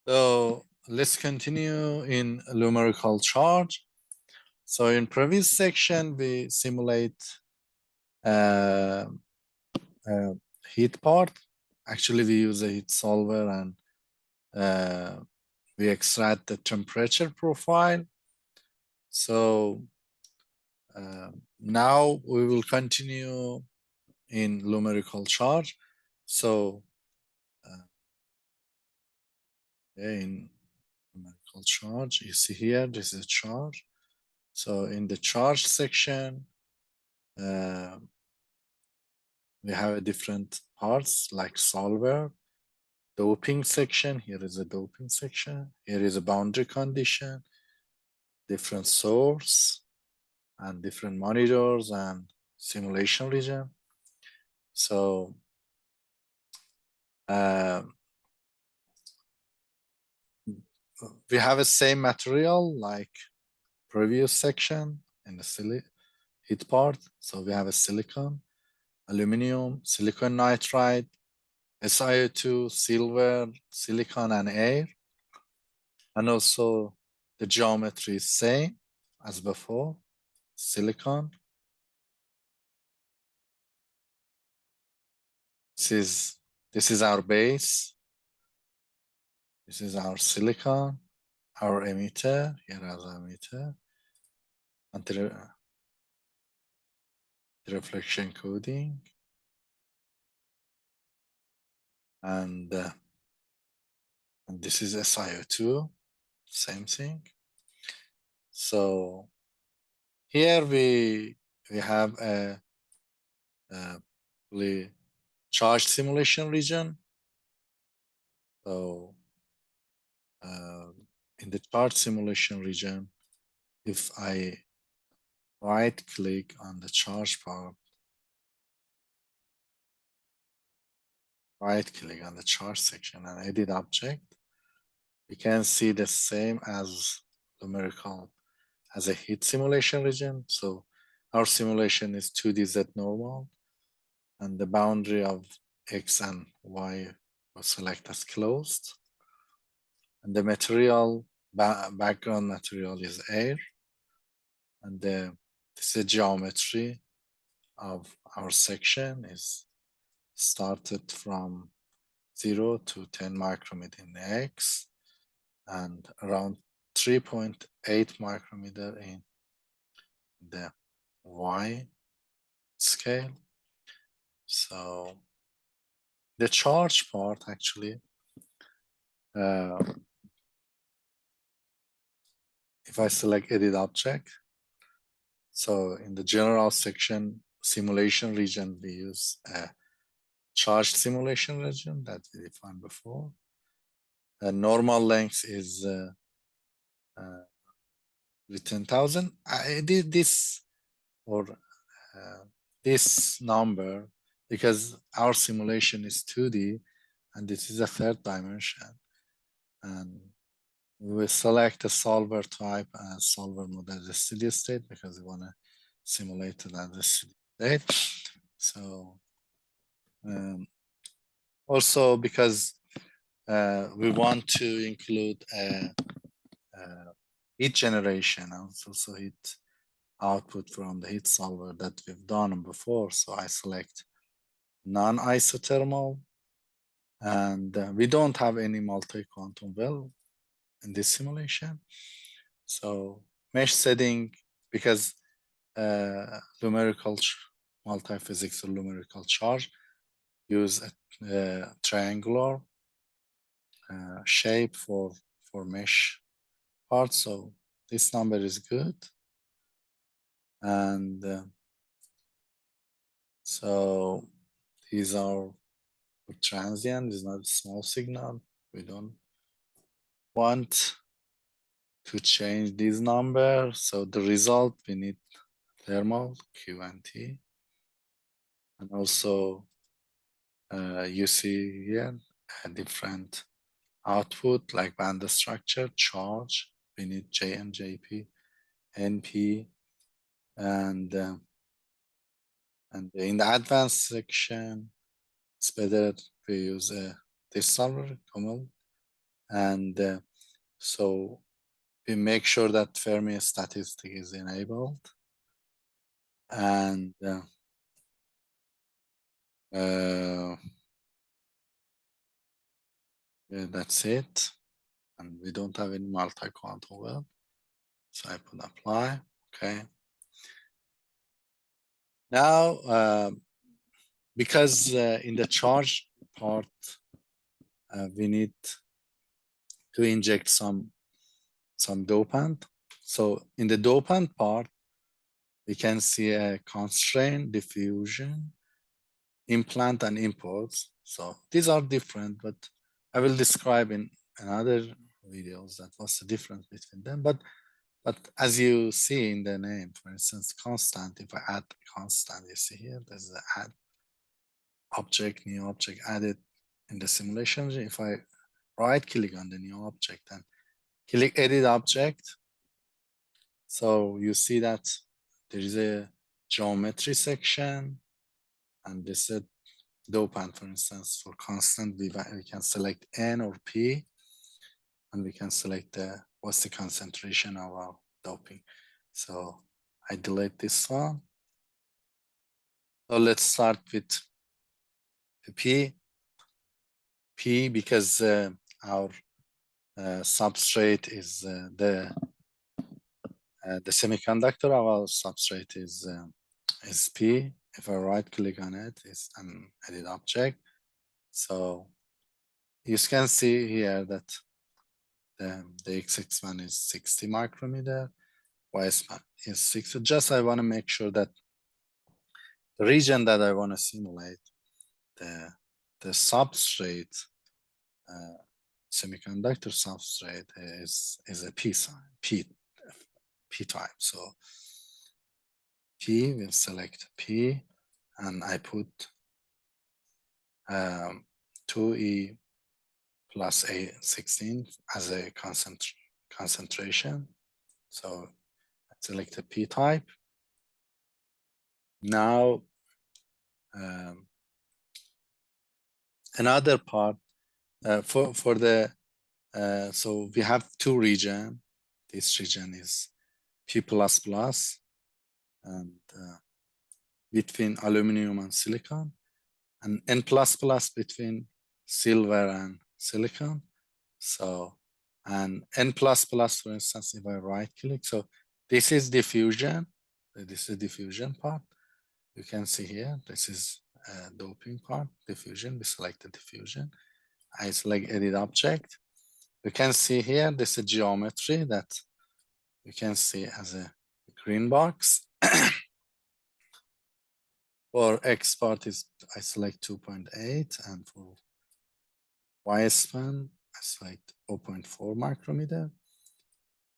So let's continue in Lumerical Charge. So in previous section, we simulate heat part. Actually, we use a heat solver and we extract the temperature profile. So now we will continue in Lumerical Charge. So in Lumerical Charge, you see here, this is charge. So in the charge section, we have a different parts like solver, doping section. Here is a doping section. Here is a boundary condition, different source, and different monitors and simulation region. So we have the same material like previous section in the heat part. So we have a silicon, aluminum, silicon nitride, SiO2, silver, silicon, and air. And also the geometry is same as before, silicon. This is our base. This is our silicon, our emitter, here as emitter, and the reflection coding. And this is SiO2, same thing. So here we have a charge simulation region. So in the charge simulation region, if I right click on the charge part, right click on the charge section and edit object, we can see the same as Lumerical as a heat simulation region. So our simulation is 2D Z normal, and the boundary of X and Y was selected as closed. And the material, background material is air. And this is the geometry of our section is started from 0 to 10 micrometer in X and around 3.8 micrometer in the Y scale. So the charge part actually, if I select edit object, so in the general section simulation region, we use a charge simulation region that we defined before. The normal length is 10,000. I did this or this number because our simulation is 2D and this is a third dimension. And we will select a solver type and solver mode as a steady state because we want to simulate it as a steady state. So also because we want to include heat generation and also heat output from the heat solver that we've done before. So I select non-isothermal, and we don't have any multi-quantum well in this simulation. So mesh setting, because Lumerical multi-physics or Lumerical charge use a triangular shape for mesh part. So this number is good. And so these are transient, is not a small signal. We don't want to change this number. So the result, we need thermal Q and T. And also you see here a different output like band structure, charge. We need J and JP, NP, and in the advanced section, it's better we use this solver, Kumul, And so we make sure that Fermi statistic is enabled. And yeah, that's it. And we don't have any multi-quantum well. So I put apply. Okay. Now, because in the charge part, we need to inject some dopant. So in the dopant part, we can see a constraint, diffusion, implant, and imports. So these are different, but I will describe in another videos that what's the difference between them. But as you see in the name, for instance, constant, if I add constant, you see here, there's the add object, new object added in the simulation. If I right click on the new object and click edit object, so you see that there is a geometry section, and this is dopant, for instance, for constant, we can select N or P, and we can select what's the concentration of our doping. So I delete this one. So let's start with P. P because our substrate is the semiconductor of our substrate is P. If I right click on it, it's an edit object. So you can see here that the XX one is 60 micrometer, Y span is 60. Just I want to make sure that the region that I want to simulate, the substrate, semiconductor substrate is a P sign, P type. So P, we'll select P, and I put 2E plus A16 as a concentration. So I select a P type. Now, another part for the, so we have two regions. This region is P++, and between aluminum and silicon, and N++ between silver and silicon. So, and N++, for instance, if I right click, so this is diffusion. This is diffusion part. You can see here, this is doping part, diffusion. We select the diffusion. I select edit object. You can see here, this is geometry that you can see as a green box. For X part is I select 2.8, and for Y span I select 0.4 micrometer.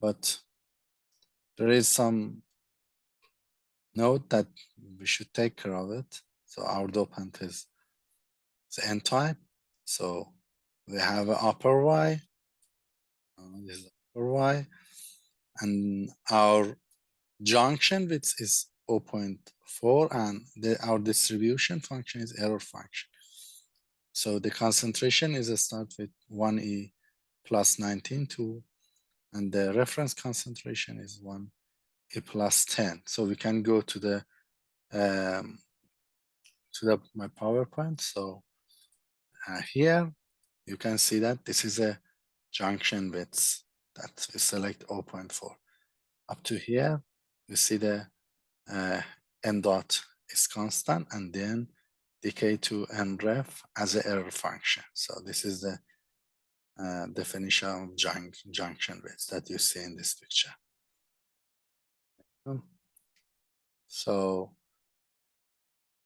But there is some note that we should take care of it. So our dopant is N type. So we have an upper Y. This is upper Y, and our junction width is 0.4, and our distribution function is error function. So the concentration is a start with 1E plus 19, and the reference concentration is 1E plus 10. So we can go to the my PowerPoint. So here you can see that this is a junction width that we select 0.4. Up to here, you see the n dot is constant, and then decay to n ref as an error function. So this is the definition of junction width that you see in this picture. So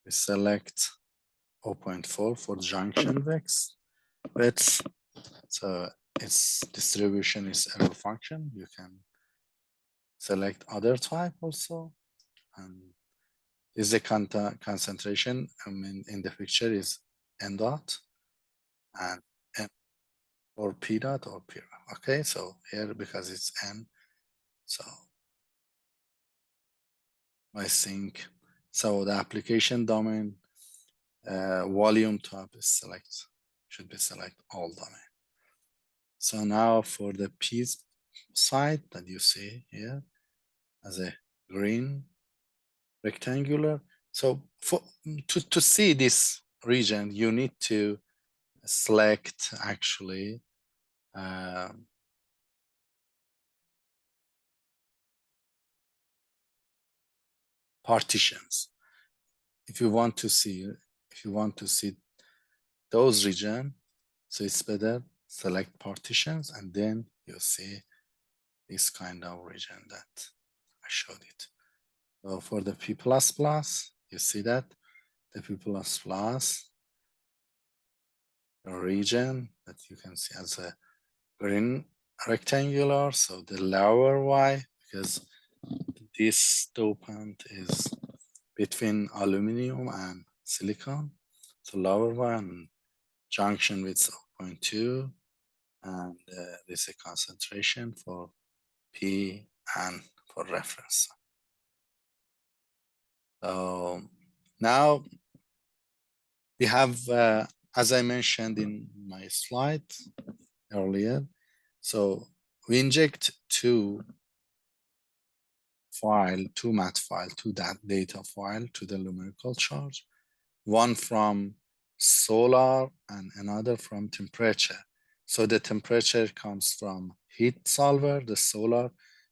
we select 0.4 for junction width. So its distribution is error function. You can select other type also, and is the concentration, I mean, in the picture is n dot and n or p dot or p. Okay, so here because it's n, so I think so. The application domain volume type is should be select all domain. So now for the P side that you see here as a green rectangular. So to see this region, you need to select actually partitions. If you want to see those region, so it's better select partitions, and then you see this kind of region that I showed it. So for the P++, you see that the P++ region that you can see as a green rectangular. So the lower Y, because this dopant is between aluminum and silicon. So lower one junction with 0.2, and this is a concentration for P and for reference. So now we have, as I mentioned in my slide earlier, so we inject two math file, two data file to the Lumerical charge, one from solar and another from temperature. So the temperature comes from heat solver, the solar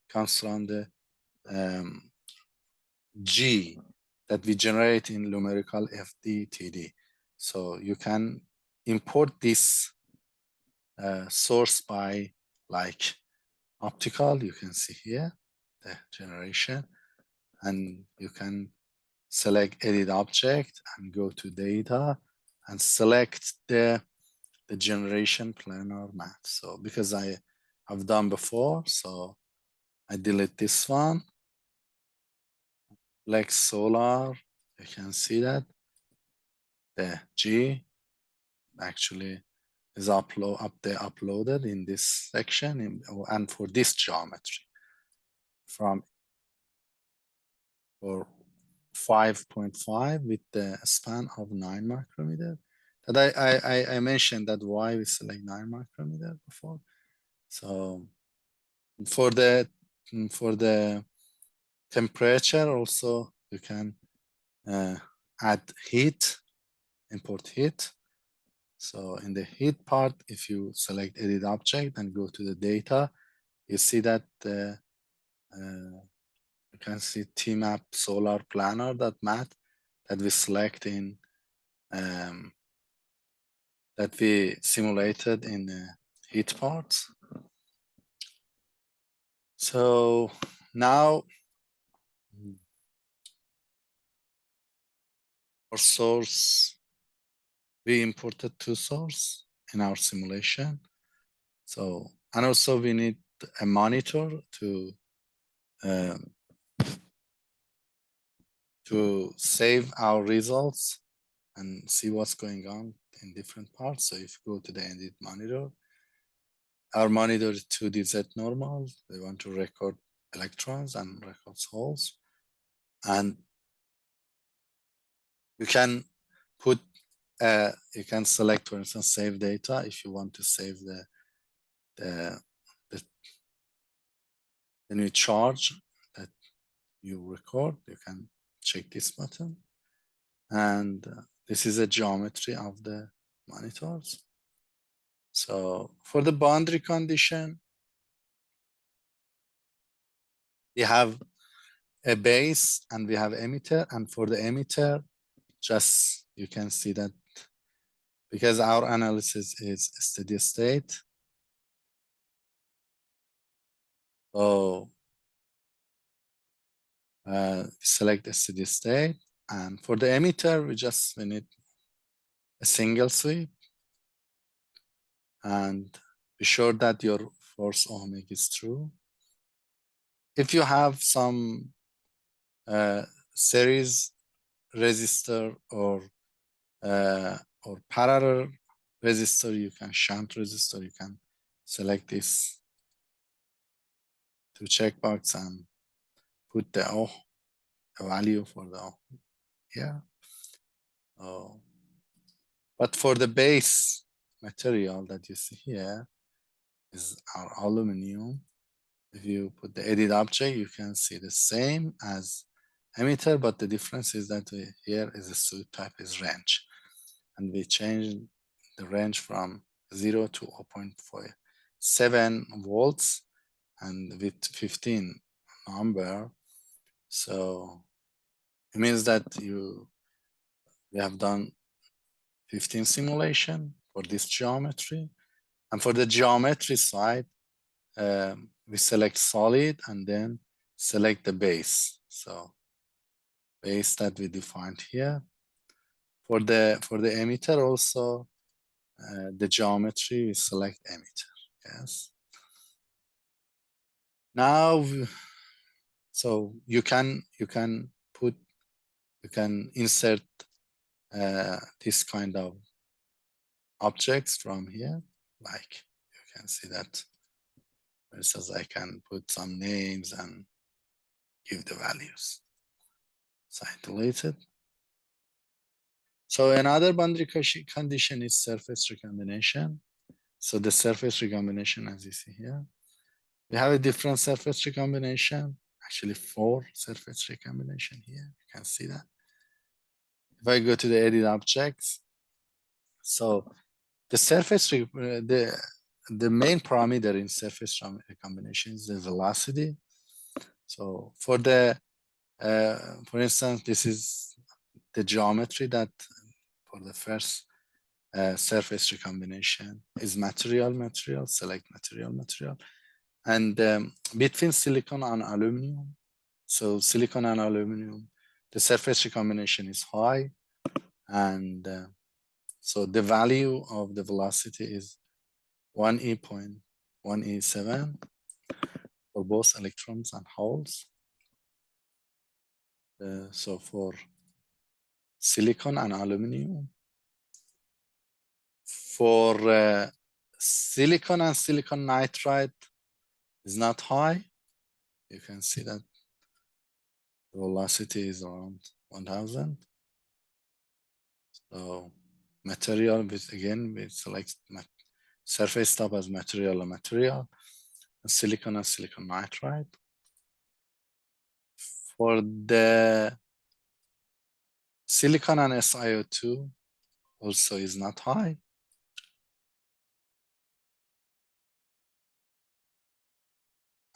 comes from the G that we generate in Lumerical FDTD. So you can import this source by like optical, you can see here the generation, and you can select edit object and go to data and select the generation planar math. So because I have done before, so I delete this one. Like solar, you can see that the G actually is uploaded in this section and for this geometry from for 5.5 with the span of 9 micrometer. That I mentioned that why we select 9 micrometer before. So for the temperature also you can add heat, import heat. So in the heat part, if you select edit object and go to the data, you see that you can see tmap solar planar math that we select in that we simulated in heat parts. So now our source, we imported two source in our simulation. So, and also we need a monitor to save our results and see what's going on in different parts. So if you go to the edit monitor, our monitor is 2D Z normal. We want to record electrons and records holes. And you can put, you can select, for instance, save data if you want to save the new charge that you record. You can check this button. And this is a geometry of the monitors. So for the boundary condition, we have a base and we have emitter. And for the emitter, just you can see that because our analysis is steady state. So select a steady state. And for the emitter, we need a single sweep. And be sure that your force ohmic is true. If you have some series resistor or parallel resistor, you can shunt resistor, you can select this to checkbox and put the value for the here. But for the base material that you see here, is our aluminum. If you put the edit object, you can see the same as emitter, but the difference is that here is a suit type is range. And we changed the range from 0 to 0.7 volts and with 15 number. So it means that we have done 15 simulation for this geometry. And for the geometry side, we select solid and then select the base. So base that we defined here. For the emitter also, the geometry, we select emitter. Yes. Now, so you can insert this kind of objects from here. Like you can see that, for instance, I can put some names and give the values. So I delete it. So another boundary condition is surface recombination. So the surface recombination, as you see here, we have a different surface recombination, actually 4 surface recombination here. You can see that. If I go to the edit objects, so the surface, the main parameter in surface recombination is the velocity. So for instance, this is the geometry that for the first surface recombination is material, select material. And between silicon and aluminum, so silicon and aluminum, the surface recombination is high. And so the value of the velocity is 1e.1e7 for both electrons and holes. So for silicon and aluminum, for silicon and silicon nitride is not high. You can see that the velocity is around 1000. So material, again, we select surface type as material, and silicon and silicon nitride. For the silicon and SiO2 also is not high.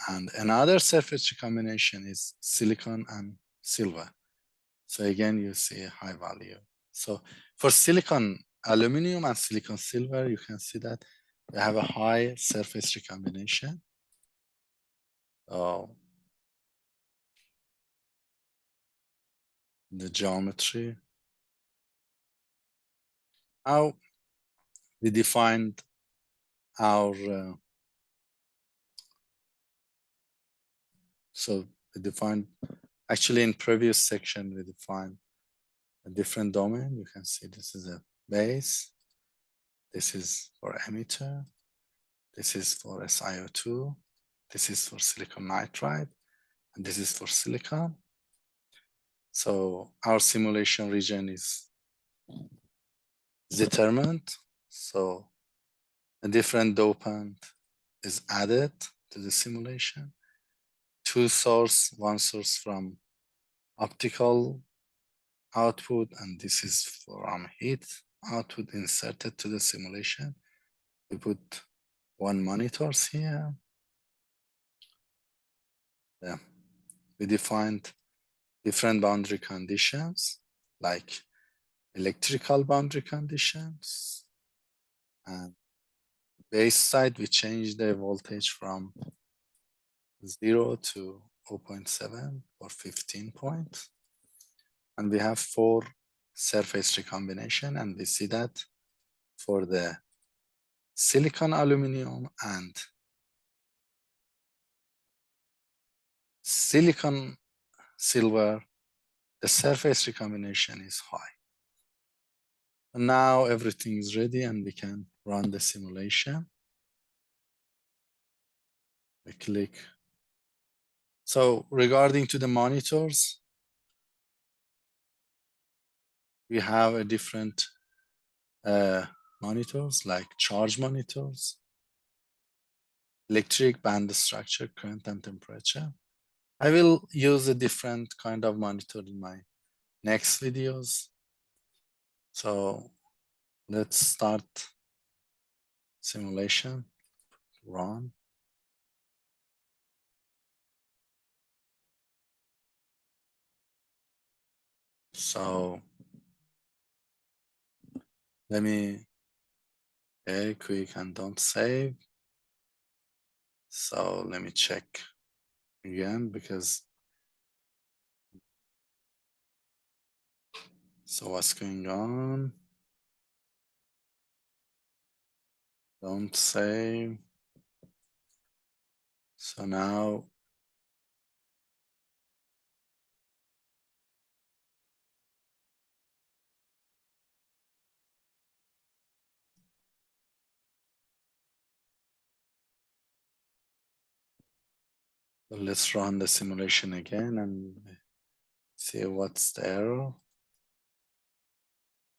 And another surface recombination is silicon and silver. So again, you see a high value. So for silicon aluminum and silicon silver, you can see that we have a high surface recombination. The geometry. Now we defined our actually in previous section we defined a different domain. You can see this is a base, this is for emitter, this is for SiO2, this is for silicon nitride, and this is for silicon. So our simulation region is determined. So a different dopant is added to the simulation. 2 source, 1 source from optical output, and this is from heat output inserted to the simulation. We put 1 monitors here. Yeah. We defined different boundary conditions like electrical boundary conditions, and base side we changed the voltage from 0 to 0.7 or 15 points. And we have 4 surface recombination, and we see that for the silicon aluminum and silicon silver, the surface recombination is high. And now everything is ready and we can run the simulation. We click. So regarding to the monitors, we have a different monitors like charge monitors. electric band structure, current and temperature. I will use a different kind of monitor in my next videos. So let's start simulation, run. So let me, okay, quick and don't save. So let me check again because, so what's going on? Don't save. So now let's run the simulation again and see what's the error.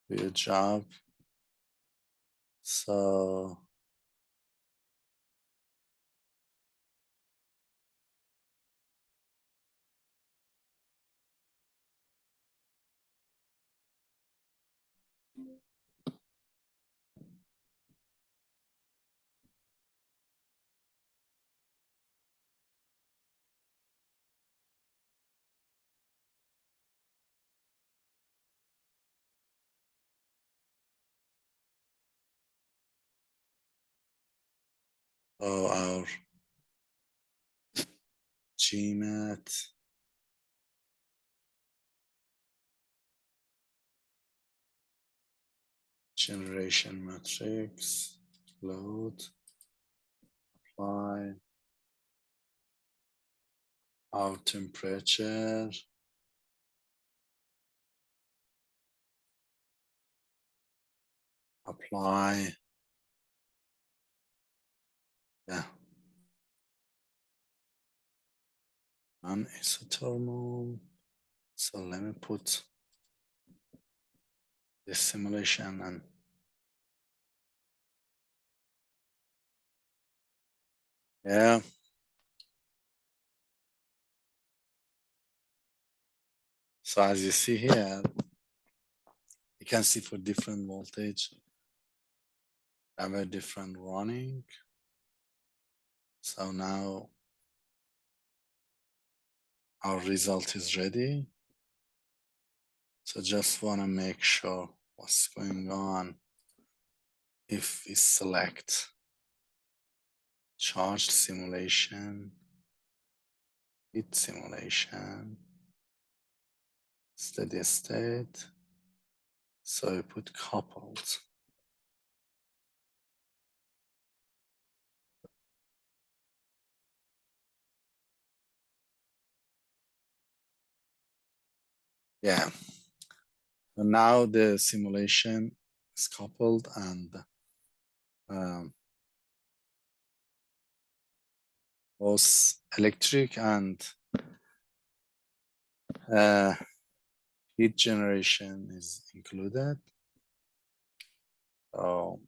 Good job. So our GMAT generation matrix, load, apply, our temperature, apply, yeah, non-isothermal. So let me put this simulation and yeah. So as you see here, you can see for different voltage, have a different running. So now our result is ready. So just want to make sure what's going on. If we select charge simulation, heat simulation, steady state, so we put coupled. Yeah. So now the simulation is coupled and both electric and heat generation is included. So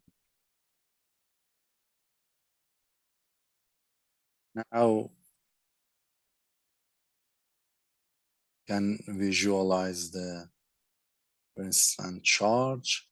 now can visualize the, for instance, charge.